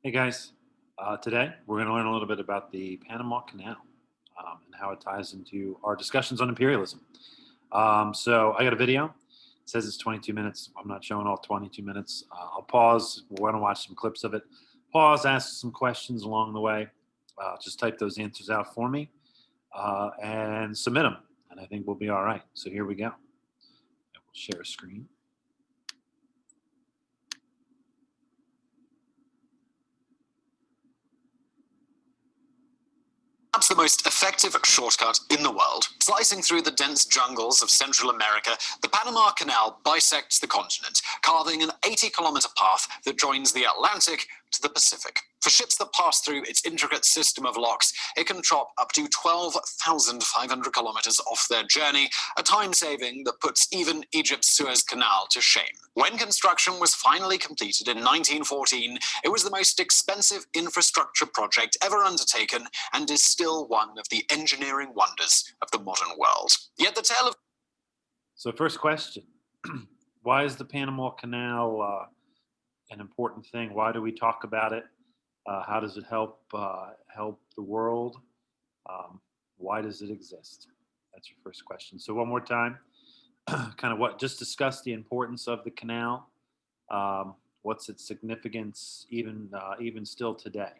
Hey guys, today we're going to learn a little bit about the Panama Canal and how it ties into our discussions on imperialism. So I got a video. It says it's 22 minutes. I'm not showing all 22 minutes. I'll pause. We're going to watch some clips of it. Pause, ask some questions along the way. Just type those answers out for me and submit them, and I think we'll be all right. So here we go. We'll share a screen. Perhaps the most effective shortcut in the world. Slicing through the dense jungles of Central America, the Panama Canal bisects the continent, carving an 80-kilometer path that joins the Atlantic to the Pacific. For ships that pass through its intricate system of locks, it can chop up to 12,500 kilometers off their journey, a time saving that puts even Egypt's Suez Canal to shame. When construction was finally completed in 1914, it was the most expensive infrastructure project ever undertaken and is still one of the engineering wonders of the modern world. Yet the tale of... So first question, why is the Panama Canal an important thing? Why do we talk about it? How does it help the world? Why does it exist? That's your first question. So one more time, just discuss the importance of the canal. What's its significance even still today?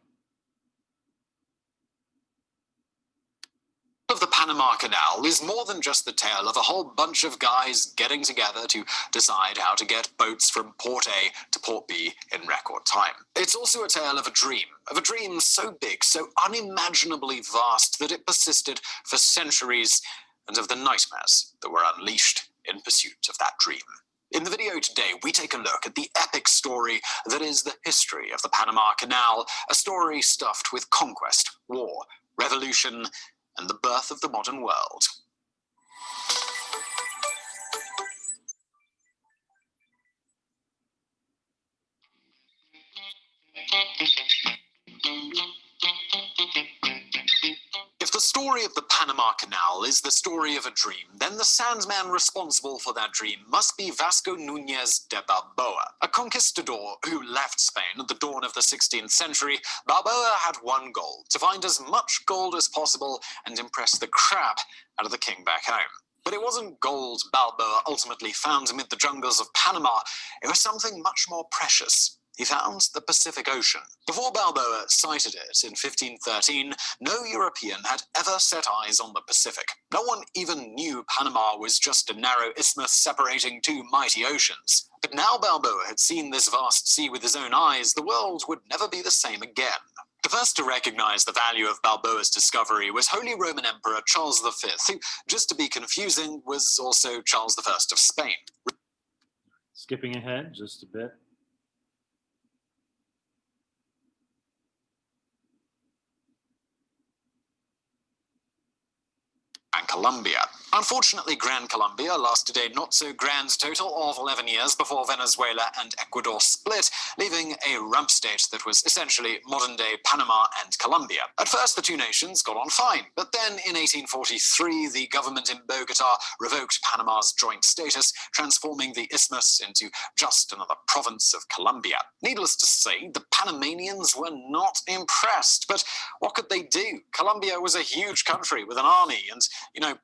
Of the Panama Canal is more than just the tale of a whole bunch of guys getting together to decide how to get boats from port A to port B in record time. It's also a tale of a dream so big, so unimaginably vast that it persisted for centuries, and of the nightmares that were unleashed in pursuit of that dream. In the video today, we take a look at the epic story that is the history of the Panama Canal, a story stuffed with conquest, war, revolution, and the birth of the modern world. If the story of the Panama Canal is the story of a dream, then the sandsman responsible for that dream must be Vasco Núñez de Balboa. A conquistador who left Spain at the dawn of the 16th century, Balboa had one goal: to find as much gold as possible and impress the crap out of the king back home. But it wasn't gold Balboa ultimately found amid the jungles of Panama. It was something much more precious. He found the Pacific Ocean. Before Balboa sighted it in 1513, no European had ever set eyes on the Pacific. No one even knew Panama was just a narrow isthmus separating two mighty oceans. But now Balboa had seen this vast sea with his own eyes, the world would never be the same again. The first to recognize the value of Balboa's discovery was Holy Roman Emperor Charles V, who, just to be confusing, was also Charles I of Spain. Skipping ahead just a bit. Colombia. Unfortunately, Gran Colombia lasted a not-so-grand total of 11 years before Venezuela and Ecuador split, leaving a rump state that was essentially modern-day Panama and Colombia. At first, the two nations got on fine, but then in 1843, the government in Bogota revoked Panama's joint status, transforming the isthmus into just another province of Colombia. Needless to say, the Panamanians were not impressed, but what could they do? Colombia was a huge country with an army and,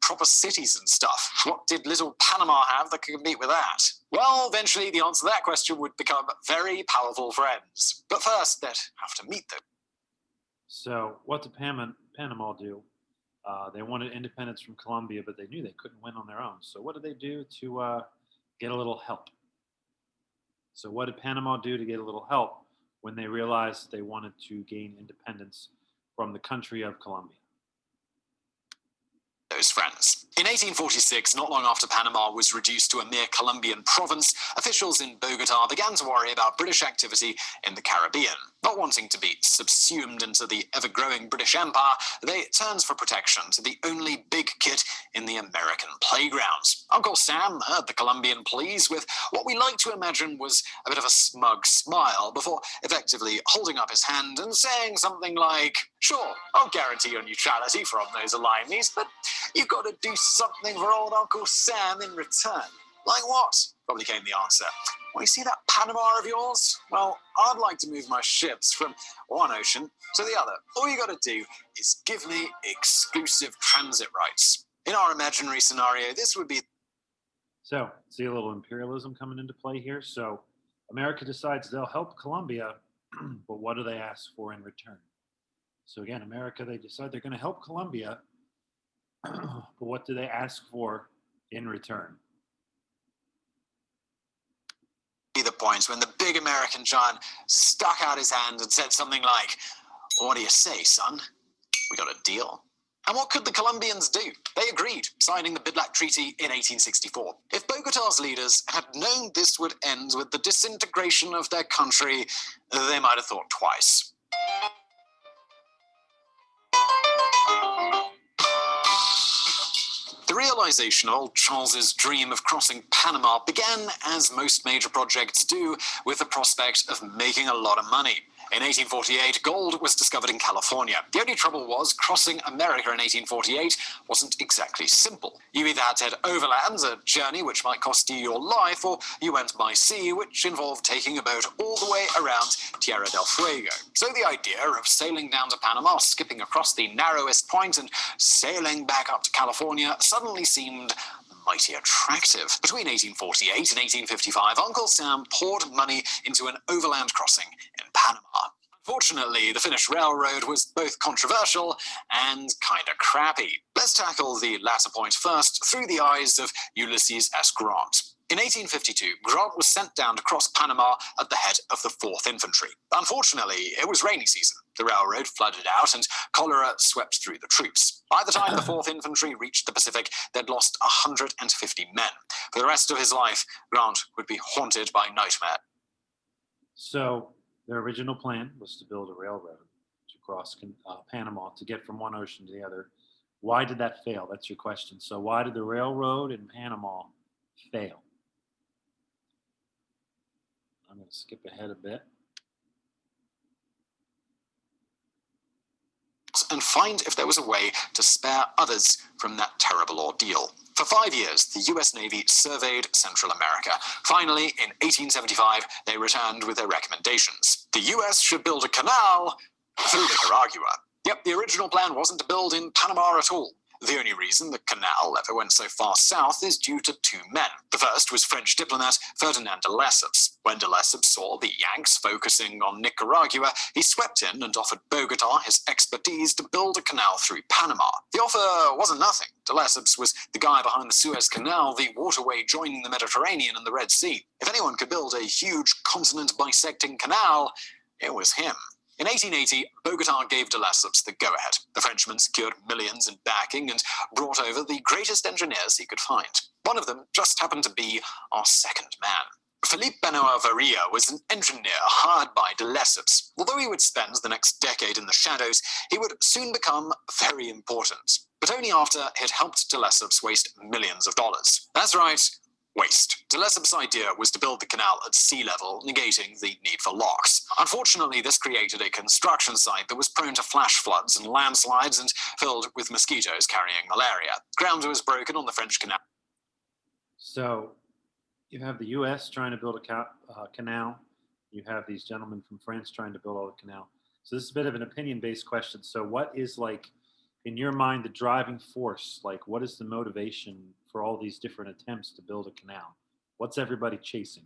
proper cities and stuff. What did little Panama have that could compete with that? Well, eventually the answer to that question would become very powerful friends. But first, they'd have to meet them. So what did Panama do? They wanted independence from Colombia, but they knew they couldn't win on their own. So what did they do to get a little help? So what did Panama do to get a little help when they realized they wanted to gain independence from the country of Colombia? Those friends. In 1846, not long after Panama was reduced to a mere Colombian province, officials in Bogota began to worry about British activity in the Caribbean. Not wanting to be subsumed into the ever-growing British Empire, they turned for protection to the only big kid in the American playgrounds. Uncle Sam heard the Colombian pleas with what we like to imagine was a bit of a smug smile before effectively holding up his hand and saying something like, "Sure, I'll guarantee your neutrality from those alignments, but you've got to do something for old Uncle Sam in return." Like what? Probably came the answer. Well, you see that Panama of yours? Well, I'd like to move my ships from one ocean to the other. All you got to do is give me exclusive transit rights. In our imaginary scenario, this would be... So, see a little imperialism coming into play here. So, America decides they'll help Colombia, but what do they ask for in return? So, again, America, they decide they're going to help Colombia, but what do they ask for in return? the points when the big American giant stuck out his hand and said something like, "What do you say, son? We got a deal." And what could the Colombians do? They agreed, signing the Bidlack Treaty in 1864. If Bogotá's leaders had known this would end with the disintegration of their country, they might have thought twice. The realization of old Charles's dream of crossing Panama began, as most major projects do, with the prospect of making a lot of money. In 1848, gold was discovered in California. The only trouble was crossing America in 1848 wasn't exactly simple. You either had to head overland, a journey which might cost you your life, or you went by sea, which involved taking a boat all the way around Tierra del Fuego. So the idea of sailing down to Panama, skipping across the narrowest point, and sailing back up to California suddenly seemed mighty attractive. Between 1848 and 1855, Uncle Sam poured money into an overland crossing in Panama. Unfortunately, the Finnish railroad was both controversial and kinda crappy. Let's tackle the latter point first, through the eyes of Ulysses S. Grant. In 1852, Grant was sent down to cross Panama at the head of the 4th Infantry. Unfortunately, it was rainy season. The railroad flooded out and cholera swept through the troops. By the time the 4th Infantry reached the Pacific, they'd lost 150 men. For the rest of his life, Grant would be haunted by nightmare. So their original plan was to build a railroad to cross Panama to get from one ocean to the other. Why did that fail? That's your question. So why did the railroad in Panama fail? I'm going to skip ahead a bit. And find if there was a way to spare others from that terrible ordeal. For 5 years, the US Navy surveyed Central America. Finally, in 1875, they returned with their recommendations. The US should build a canal through Nicaragua. Yep, the original plan wasn't to build in Panama at all. The only reason the canal ever went so far south is due to 2 men. The first was French diplomat Ferdinand de Lesseps. When de Lesseps saw the Yanks focusing on Nicaragua, he swept in and offered Bogotá his expertise to build a canal through Panama. The offer wasn't nothing. De Lesseps was the guy behind the Suez Canal, the waterway joining the Mediterranean and the Red Sea. If anyone could build a huge continent-bisecting canal, it was him. In 1880, Bogotá gave de Lesseps the go-ahead. The Frenchman secured millions in backing and brought over the greatest engineers he could find. One of them just happened to be our second man. Philippe Benoit Varia was an engineer hired by de Lesseps. Although he would spend the next decade in the shadows, he would soon become very important. But only after he'd helped de Lesseps waste millions of dollars. That's right. Waste. De Lesseps' idea was to build the canal at sea level, negating the need for locks. Unfortunately, this created a construction site that was prone to flash floods and landslides and filled with mosquitoes carrying malaria. Ground was broken on the French canal. So you have the U.S. trying to build a canal. You have these gentlemen from France trying to build all the canal. So this is a bit of an opinion-based question. So what is, like, in your mind, the driving force? Like, what is the motivation for all these different attempts to build a canal? What's everybody chasing?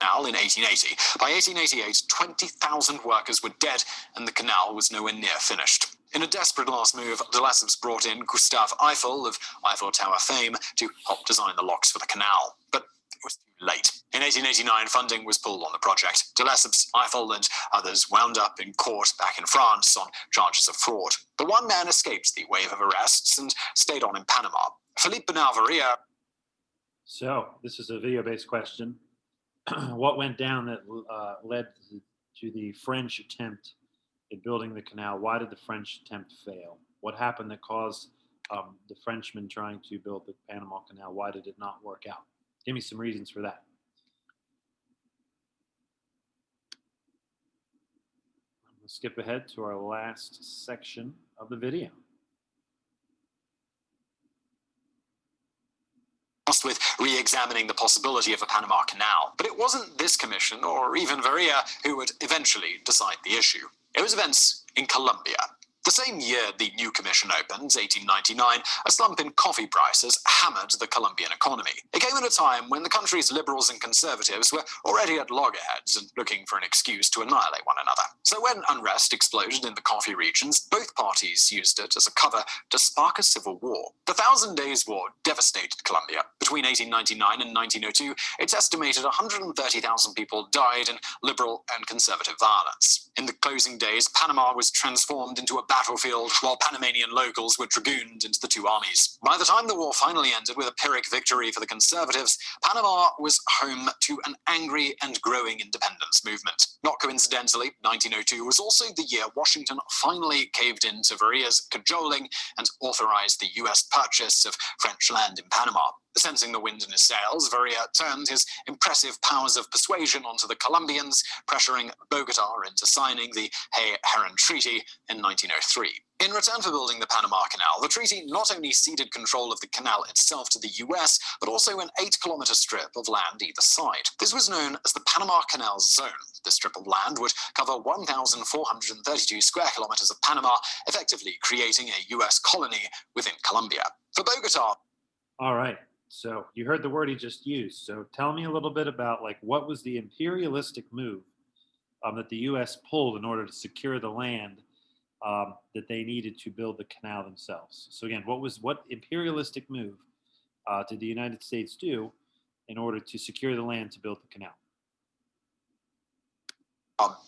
In 1880. By 1888, 20,000 workers were dead and the canal was nowhere near finished. In a desperate last move, de Lesseps brought in Gustave Eiffel of Eiffel Tower fame to help design the locks for the canal. But it was too late. In 1889, funding was pulled on the project. De Lesseps, Eiffel, and others wound up in court back in France on charges of fraud. But one man escaped the wave of arrests and stayed on in Panama. Philippe Benoit Varia. So this is a video-based question. What went down that led to the French attempt at building the canal? Why did the French attempt fail? What happened that caused the Frenchmen trying to build the Panama Canal? Why did it not work out? Give me some reasons for that. I'm going to skip ahead to our last section of the video. with re-examining the possibility of a Panama Canal. But it wasn't this commission, or even Varia, who would eventually decide the issue. It was events in Colombia. The same year the new commission opened, 1899, a slump in coffee prices hammered the Colombian economy. It came at a time when the country's liberals and conservatives were already at loggerheads and looking for an excuse to annihilate one another. So when unrest exploded in the coffee regions, both parties used it as a cover to spark a civil war. The Thousand Days War devastated Colombia. Between 1899 and 1902, it's estimated 130,000 people died in liberal and conservative violence. In the closing days, Panama was transformed into a battlefield, while Panamanian locals were dragooned into the two armies. By the time the war finally ended with a Pyrrhic victory for the conservatives, Panama was home to an angry and growing independence movement. Not coincidentally, 1902 was also the year Washington finally caved in to Varia's cajoling and authorized the U.S. purchase of French land in Panama. Sensing the wind in his sails, Varia turned his impressive powers of persuasion onto the Colombians, pressuring Bogota into signing the Hay-Heron Treaty in 1903. In return for building the Panama Canal, the treaty not only ceded control of the canal itself to the US, but also an 8-kilometer strip of land either side. This was known as the Panama Canal Zone. This strip of land would cover 1,432 square kilometers of Panama, effectively creating a US colony within Colombia. For Bogota. All right. So you heard the word he just used. So tell me a little bit about what was the imperialistic move that the U.S. pulled in order to secure the land that they needed to build the canal themselves. So again, what imperialistic move did the United States do in order to secure the land to build the canal?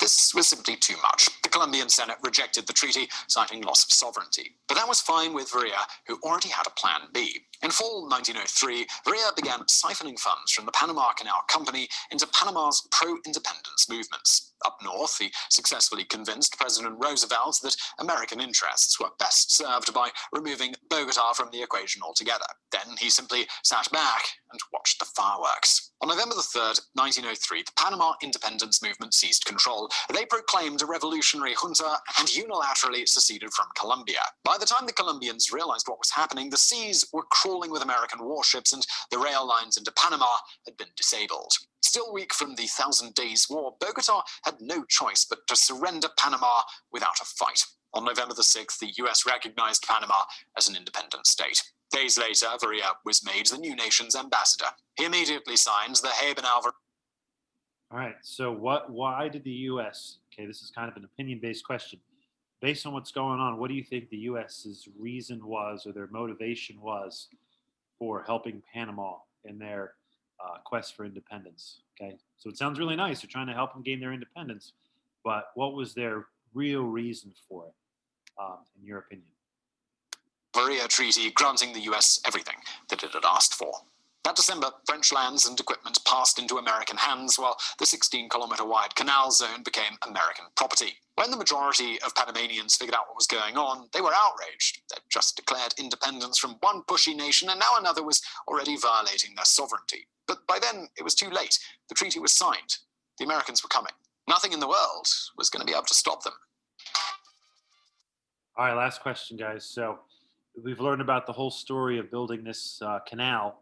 This was simply too much. The Colombian Senate rejected the treaty, citing loss of sovereignty. But that was fine with Varia, who already had a plan B. In fall 1903, Varia began siphoning funds from the Panama Canal Company into Panama's pro-independence movements. Up north, he successfully convinced President Roosevelt that American interests were best served by removing Bogota from the equation altogether. Then he simply sat back and watched the fireworks. On November 3rd, 1903, the Panama independence movement seized control. They proclaimed a revolutionary junta and unilaterally seceded from Colombia. By the time the Colombians realized what was happening, the seas were crawling with American warships and the rail lines into Panama had been disabled. Still weak from the Thousand Days War, Bogota had no choice but to surrender Panama without a fight. On November 6th, the US recognized Panama as an independent state. Days later, Varia was made the new nation's ambassador. He immediately signed the Hay-Benal. All right. So why did the U.S. Okay, this is kind of an opinion-based question. Based on what's going on, what do you think the U.S.'s reason was, or their motivation was, for helping Panama in their quest for independence? Okay, so it sounds really nice. They're trying to help them gain their independence, but what was their real reason for it, in your opinion? Varia Treaty granting the US everything that it had asked for. That December, French lands and equipment passed into American hands, while the 16-kilometer-wide canal zone became American property. When the majority of Panamanians figured out what was going on, they were outraged. They'd just declared independence from one pushy nation, and now another was already violating their sovereignty. But by then, it was too late. The treaty was signed. The Americans were coming. Nothing in the world was going to be able to stop them. All right, last question, guys. So we've learned about the whole story of building this canal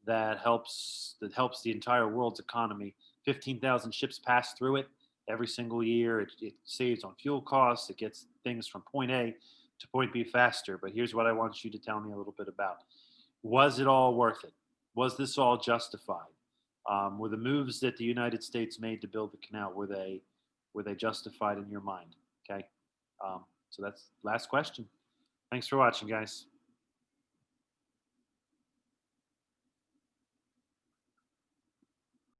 that helps the entire world's economy. 15,000 ships pass through it every single year. It saves on fuel costs. It gets things from point A to point B faster. But here's what I want you to tell me a little bit about. Was it all worth it? Was this all justified? Were the moves that the United States made to build the canal, were they justified in your mind? Okay. So that's last question. Thanks for watching, guys.